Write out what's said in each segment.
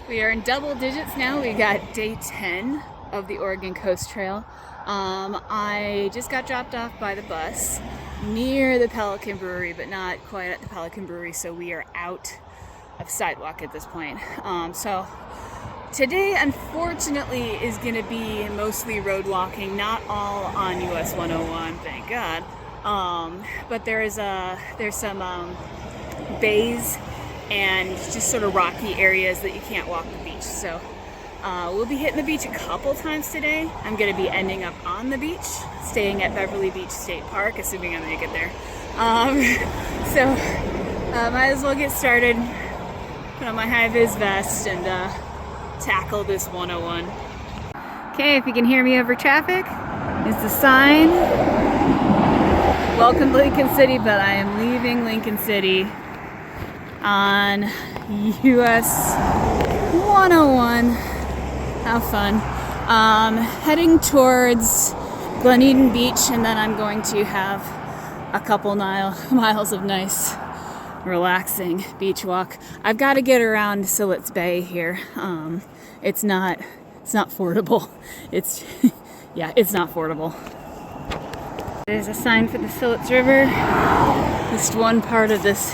We are in double digits now. We got day 10 of the Oregon Coast Trail. I just got dropped off by the bus near the Pelican Brewery, but not quite at the Pelican Brewery, so we are out of sidewalk at this point. So today, unfortunately, is going to be mostly road walking, not all on US 101, thank God. But there's some bays and just sort of rocky areas that you can't walk the beach. So we'll be hitting the beach a couple times today. I'm going to be ending up on the beach, staying at Beverly Beach State Park, assuming I make it there. So might as well get started, put on my high-vis vest, and tackle this 101. Okay, if you can hear me over traffic, is the sign. Welcome to Lincoln City, but I am leaving Lincoln City on US 101. How fun. Heading towards Glen Eden Beach, and then I'm going to have a couple miles of nice, relaxing beach walk. I've got to get around Sillet's Bay here. It's not fordable. It's not fordable. There's a sign for the Sillet's River. Just one part of this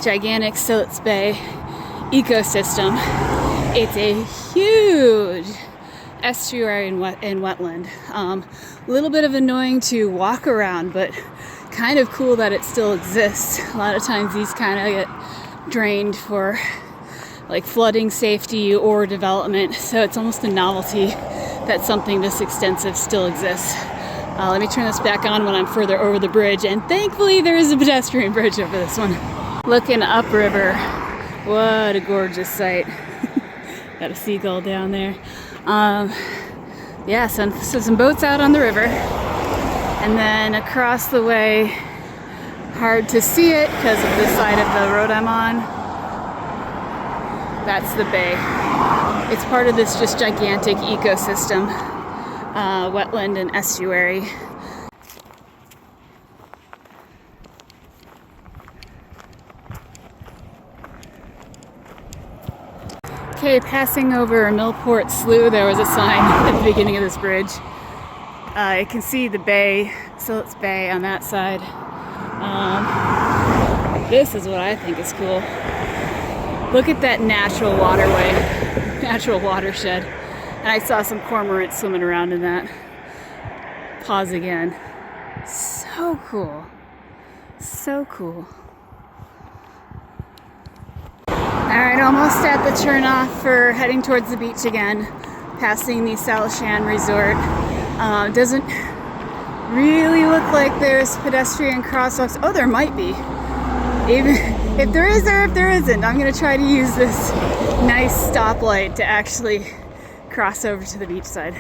gigantic Sillet's Bay ecosystem. It's a huge estuary and wetland. A little bit of annoying to walk around, but kind of cool that it still exists. A lot of times these kind of get drained for like flooding safety or development, so it's almost a novelty that something this extensive still exists. Let me turn this back on when I'm further over the bridge, and thankfully there is a pedestrian bridge over this one. Looking upriver, what a gorgeous sight. Got a seagull down there. Yeah, so some boats out on the river, and then across the way, hard to see it because of the side of the road I'm on, that's the bay. It's part of this just gigantic ecosystem, wetland and estuary. Okay, passing over Millport Slough, there was a sign at the beginning of this bridge. You can see the bay, Sillet's Bay on that side. This is what I think is cool. Look at that natural waterway, natural watershed. And I saw some cormorants swimming around in that. Pause again. So cool. So cool. Alright, almost at the turnoff for heading towards the beach again, passing the Salishan Resort. Doesn't really look like there's pedestrian crosswalks. Oh, there might be. Even if there is or if there isn't, I'm going to try to use this nice stoplight to actually cross over to the beach side.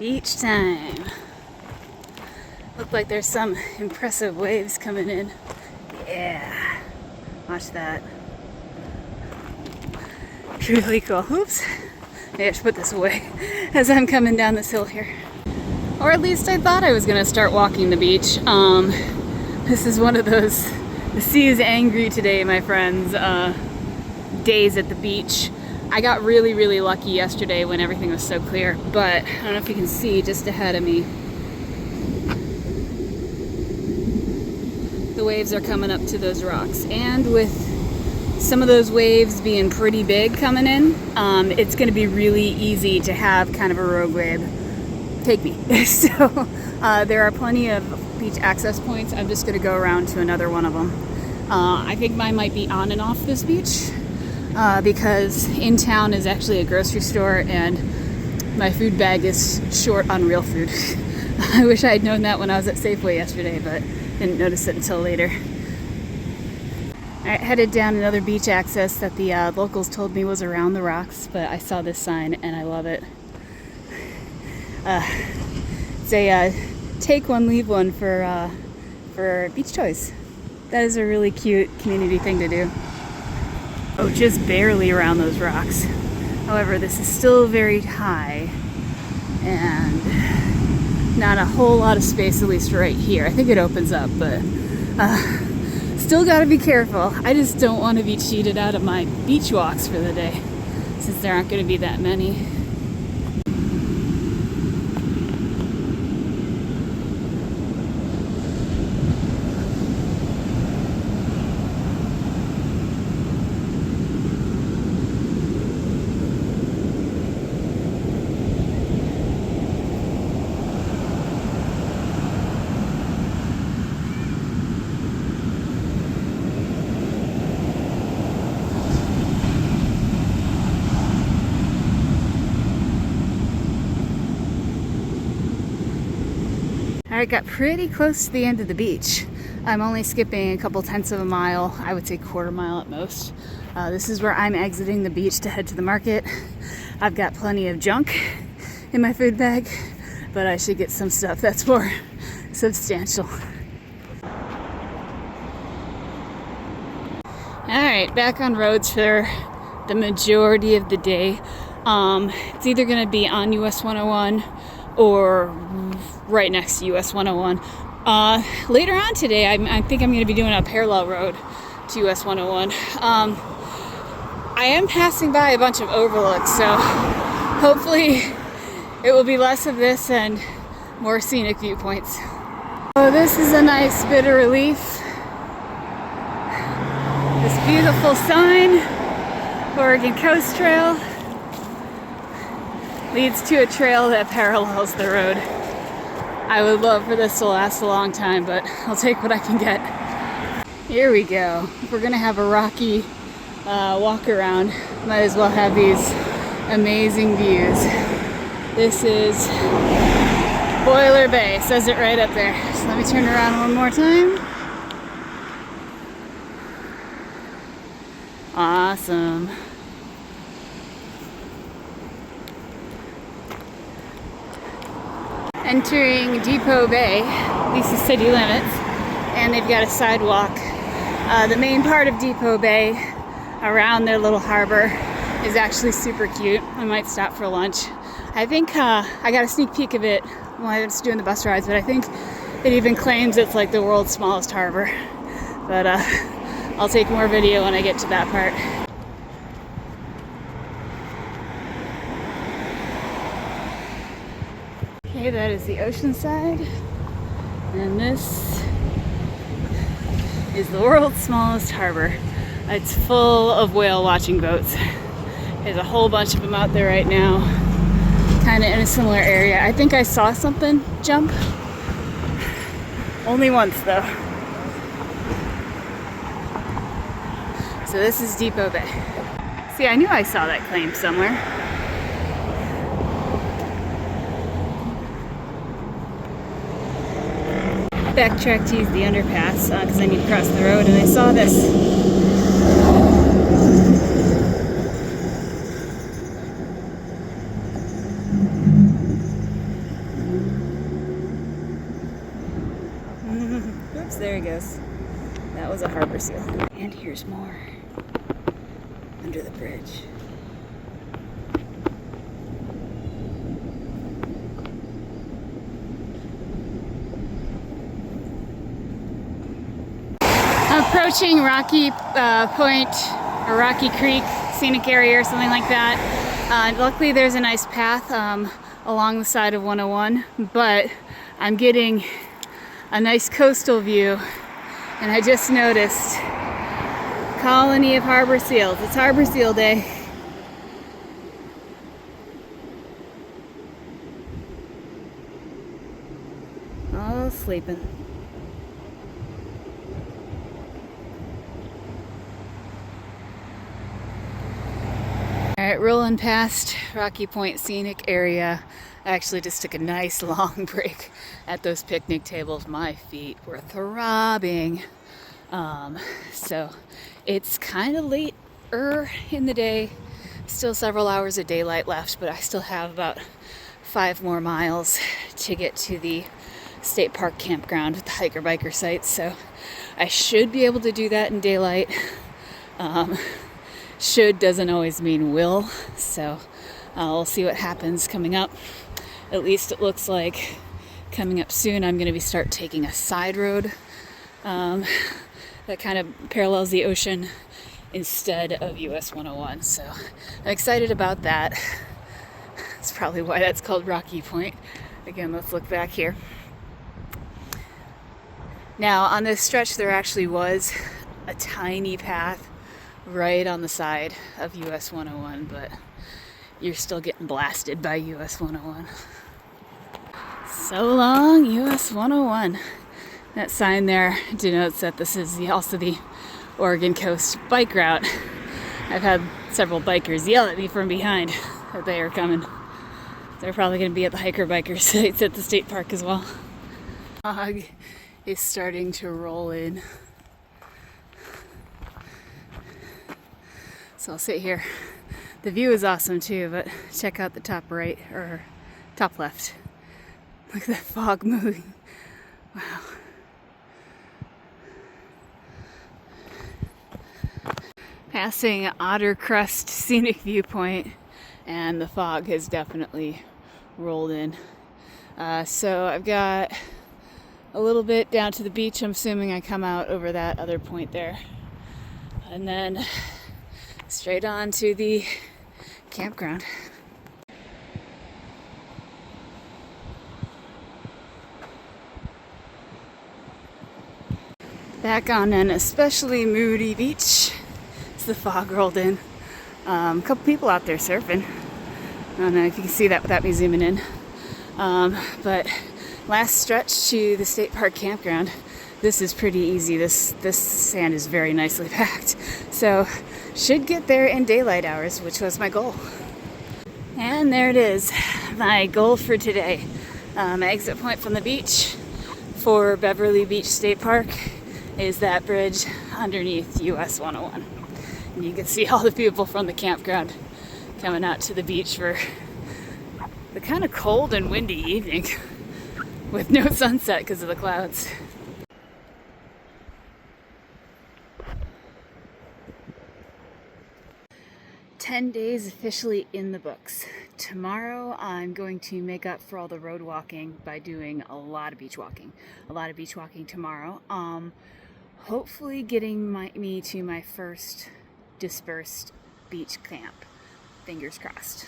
Beach time. Look like there's some impressive waves coming in. Yeah, watch that. Really cool. Oops, maybe I should put this away as I'm coming down this hill here. Or at least I thought I was gonna start walking the beach. This is one of those, the sea is angry today, my friends, days at the beach. I got really, really lucky yesterday when everything was so clear, but I don't know if you can see just ahead of me. The waves are coming up to those rocks, and with some of those waves being pretty big coming in, it's going to be really easy to have kind of a rogue wave take me. So there are plenty of beach access points. I'm just going to go around to another one of them. I think mine might be on and off this beach because in town is actually a grocery store and my food bag is short on real food. I wish I had known that when I was at Safeway yesterday, but didn't notice it until later. I headed down another beach access that the locals told me was around the rocks, but I saw this sign and I love it. It's a take one, leave one for beach toys. That is a really cute community thing to do. Oh, just barely around those rocks. However, this is still very high, and not a whole lot of space, at least right here. I think it opens up, but still gotta be careful. I just don't want to be cheated out of my beach walks for the day, since there aren't going to be that many. I got pretty close to the end of the beach. I'm only skipping a couple tenths of a mile, I would say quarter mile at most. This is where I'm exiting the beach to head to the market. I've got plenty of junk in my food bag, but I should get some stuff that's more substantial. Alright, back on roads for the majority of the day. It's either going to be on US 101 or right next to US 101. Later on today, I think I'm going to be doing a parallel road to US 101. I am passing by a bunch of overlooks, so hopefully it will be less of this and more scenic viewpoints. Oh, this is a nice bit of relief. This beautiful sign, Oregon Coast Trail, leads to a trail that parallels the road. I would love for this to last a long time, but I'll take what I can get. Here we go. If we're gonna have a rocky walk around, might as well have these amazing views. This is Boiler Bay, says it right up there. So let me turn around one more time. Awesome. Entering Depot Bay, these are city limits, and they've got a sidewalk. The main part of Depot Bay, around their little harbor, is actually super cute. I might stop for lunch. I think I got a sneak peek of it when I was doing the bus rides, but I think it even claims it's like the world's smallest harbor. But I'll take more video when I get to that part. Okay, that is the ocean side, and this is the world's smallest harbor. It's full of whale watching boats. There's a whole bunch of them out there right now, kind of in a similar area. I think I saw something jump. Only once though. So this is Depot Bay. See, I knew I saw that claim somewhere. Backtrack to use the underpass because I need to cross the road, and I saw this. Oops, there he goes. That was a harbor seal. And here's more under the bridge. Approaching Rocky Point or Rocky Creek scenic area or something like that. Luckily there's a nice path along the side of 101, but I'm getting a nice coastal view, and I just noticed colony of harbor seals. It's harbor seal day. All sleeping. Alright, rolling past Rocky Point scenic area. I actually just took a nice long break at those picnic tables. My feet were throbbing. So it's kind of later in the day. Still several hours of daylight left, but I still have about 5 more miles to get to the state park campground with the hiker-biker sites. So I should be able to do that in daylight. Should doesn't always mean will, so we'll see what happens coming up. At least it looks like coming up soon, I'm going to start taking a side road that kind of parallels the ocean instead of US 101. So I'm excited about that. That's probably why that's called Rocky Point. Again, let's look back here. Now, on this stretch, there actually was a tiny path right on the side of US 101, but you're still getting blasted by US 101. So long, US 101. That sign there denotes that this is also the Oregon Coast bike route. I've had several bikers yell at me from behind that they are coming. They're probably going to be at the hiker-biker sites at the state park as well. Fog is starting to roll in. So I'll sit here. The view is awesome too, but check out the top right, or top left. Look at that fog moving. Wow. Passing Otter Crest Scenic Viewpoint, and the fog has definitely rolled in. So I've got a little bit down to the beach. I'm assuming I come out over that other point there. And then straight on to the campground. Back on an especially moody beach. The fog rolled in. A couple people out there surfing. I don't know if you can see that without me zooming in. But last stretch to the state park campground. This is pretty easy. This sand is very nicely packed. So should get there in daylight hours, which was my goal. And there it is, my goal for today. Exit point from the beach for Beverly Beach State Park is that bridge underneath US 101. And you can see all the people from the campground coming out to the beach for the kind of cold and windy evening with no sunset because of the clouds. "10 days officially in the books. Tomorrow I'm going to make up for all the road walking by doing a lot of beach walking. Tomorrow. Hopefully getting me to my first dispersed beach camp. Fingers crossed.